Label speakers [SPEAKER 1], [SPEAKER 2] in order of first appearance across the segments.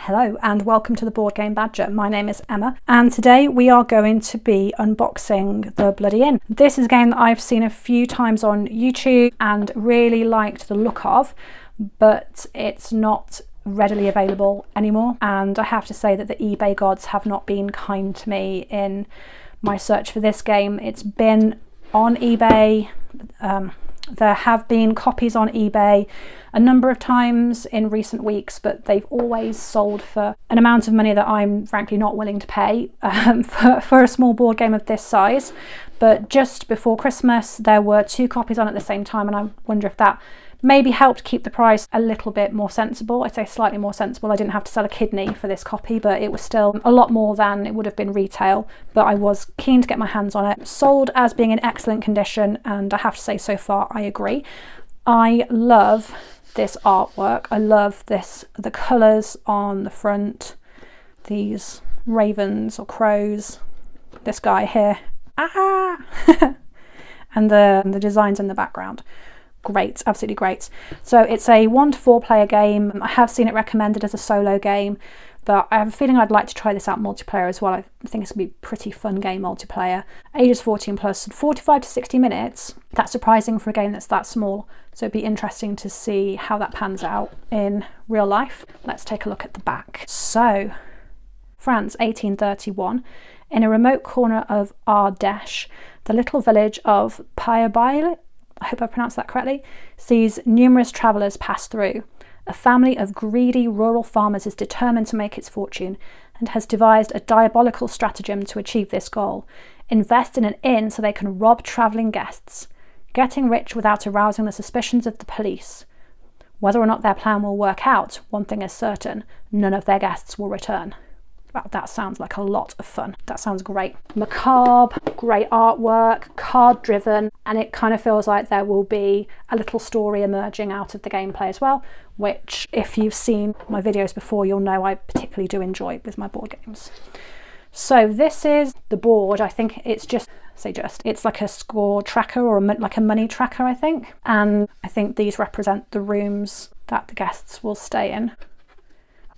[SPEAKER 1] Hello and welcome to the Board Game Badger. My name is Emma and today we are going to be unboxing The Bloody Inn. This is a game that I've seen a few times on YouTube and really liked the look of, but it's not readily available anymore, and I have to say that the eBay gods have not been kind to me in my search for this game. It's been on eBay, there have been copies on eBay a number of times in recent weeks, but they've always sold for an amount of money that I'm frankly not willing to pay for a small board game of this size. But just before Christmas there were two copies on at the same time, and I wonder if that maybe helped keep the price a little bit more sensible. I'd say slightly more sensible. I didn't have to sell a kidney for this copy, but it was still a lot more than it would have been retail, but I was keen to get my hands on it. Sold as being in excellent condition, and I have to say so far I agree. I love this artwork. I love the colours on the front, these ravens or crows, this guy here, and the designs in the background. Great, absolutely great. So it's a 1 to 4 player game. I have seen it recommended as a solo game, but I have a feeling I'd like to try this out multiplayer as well. I think it's going to be a pretty fun game multiplayer. Ages 14 plus, 45 to 60 minutes. That's surprising for a game that's that small. So it'd be interesting to see how that pans out in real life. Let's take a look at the back. So, France, 1831. In a remote corner of Ardèche, the little village of Payabaile, I hope I pronounced that correctly, sees numerous travellers pass through. A family of greedy rural farmers is determined to make its fortune and has devised a diabolical stratagem to achieve this goal. Invest in an inn so they can rob travelling guests, getting rich without arousing the suspicions of the police. Whether or not their plan will work out, one thing is certain: none of their guests will return. Wow, that sounds like a lot of fun. That sounds great. Macabre, great artwork, card driven, and it kind of feels like there will be a little story emerging out of the gameplay as well, which if you've seen my videos before, you'll know I particularly do enjoy with my board games. So this is the board. I think it's it's like a score tracker or like a money tracker, I think. And I think these represent the rooms that the guests will stay in.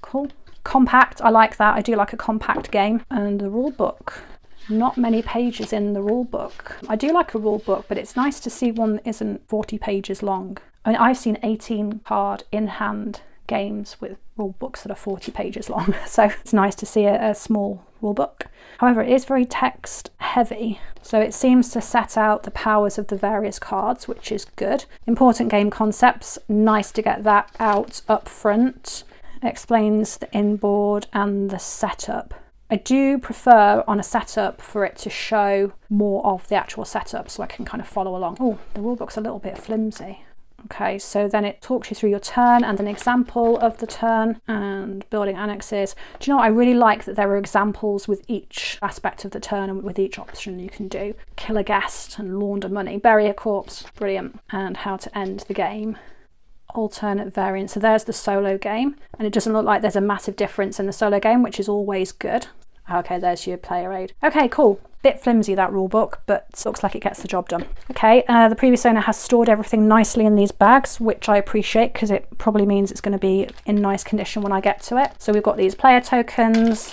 [SPEAKER 1] Cool. Compact, I like that. I do like a compact game. And the rule book. Not many pages in the rule book. I do like a rule book, but it's nice to see one that isn't 40 pages long. I mean, I've seen 18 card in-hand games with rule books that are 40 pages long, so it's nice to see a small rule book. However, it is very text heavy, so it seems to set out the powers of the various cards, which is good. Important game concepts, nice to get that out up front. Explains the inboard and the setup. I do prefer on a setup for it to show more of the actual setup so I can kind of follow along. Oh, the rulebook's a little bit flimsy. Okay, so then it talks you through your turn and an example of the turn and building annexes. Do you know what? I really like that there are examples with each aspect of the turn and with each option you can do. Kill a guest and launder money. Bury a corpse. Brilliant. And how to end the game. Alternate variants. So there's the solo game, and it doesn't look like there's a massive difference in the solo game, which is always good. Okay, there's your player aid. Okay, cool. Bit flimsy, that rule book, but looks like it gets the job done. Okay, the previous owner has stored everything nicely in these bags, which I appreciate because it probably means it's going to be in nice condition when I get to it. So we've got these player tokens.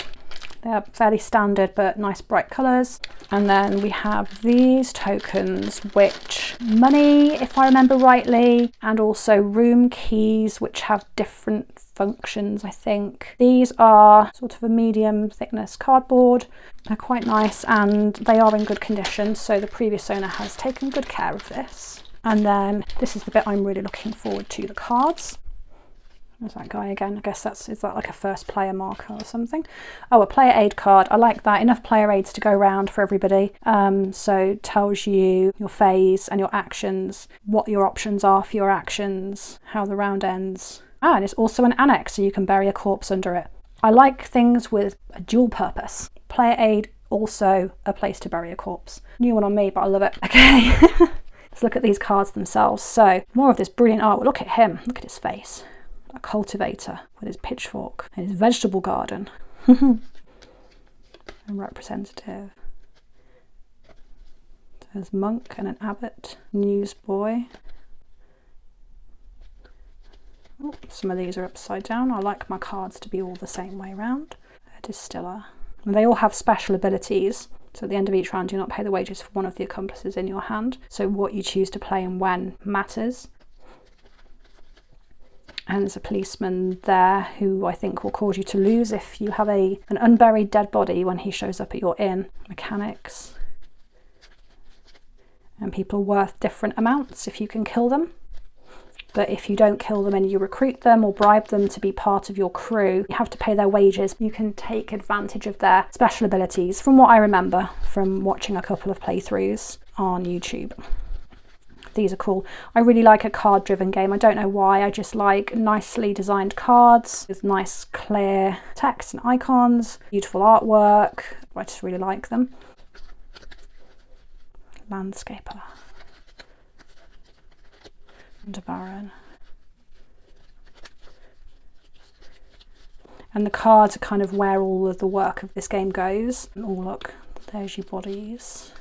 [SPEAKER 1] They're fairly standard but nice bright colours. And then we have these tokens, which money, if I remember rightly, and also room keys, which have different functions, I think. These are sort of a medium thickness cardboard. They're quite nice and they are in good condition, so the previous owner has taken good care of this. And then this is the bit I'm really looking forward to, the cards. There's that guy again. I guess is that like a first player marker or something? Oh, a player aid card. I like that. Enough player aids to go around for everybody. So tells you your phase and your actions, what your options are for your actions, how the round ends. Ah, and it's also an annex, so you can bury a corpse under it. I like things with a dual purpose. Player aid, also a place to bury a corpse. New one on me, but I love it. Okay, let's look at these cards themselves. So more of this brilliant art. Look at him. Look at his face. A cultivator with his pitchfork and his vegetable garden. And representative. There's monk and an abbot, newsboy. Oh, some of these are upside down. I like my cards to be all the same way around. A distiller. And they all have special abilities. So at the end of each round, do not pay the wages for one of the accomplices in your hand. So what you choose to play and when matters. And there's a policeman there who I think will cause you to lose if you have an unburied dead body when he shows up at your inn. Mechanics. And people are worth different amounts if you can kill them. But if you don't kill them and you recruit them or bribe them to be part of your crew, you have to pay their wages. You can take advantage of their special abilities, from what I remember from watching a couple of playthroughs on YouTube. These are cool. I really like a card-driven game. I don't know why. I just like nicely designed cards with nice clear text and icons, beautiful artwork. I just really like them. Landscaper. And a baron. And the cards are kind of where all of the work of this game goes. Oh look, there's your bodies.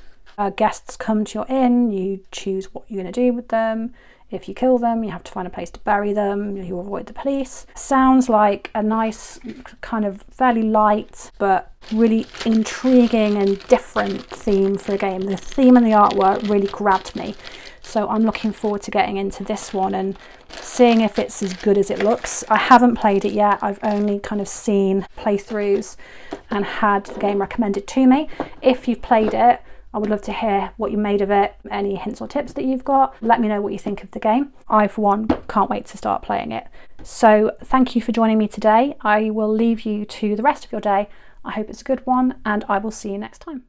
[SPEAKER 1] Guests come to your inn, you choose what you're going to do with them. If you kill them, you have to find a place to bury them. You avoid the police. Sounds like a nice, kind of fairly light, but really intriguing and different theme for the game. The theme and the artwork really grabbed me. So I'm looking forward to getting into this one and seeing if it's as good as it looks. I haven't played it yet. I've only kind of seen playthroughs and had the game recommended to me. If you've played it, I would love to hear what you made of it, any hints or tips that you've got. Let me know what you think of the game. I, for one, can't wait to start playing it. So thank you for joining me today. I will leave you to the rest of your day. I hope it's a good one, and I will see you next time.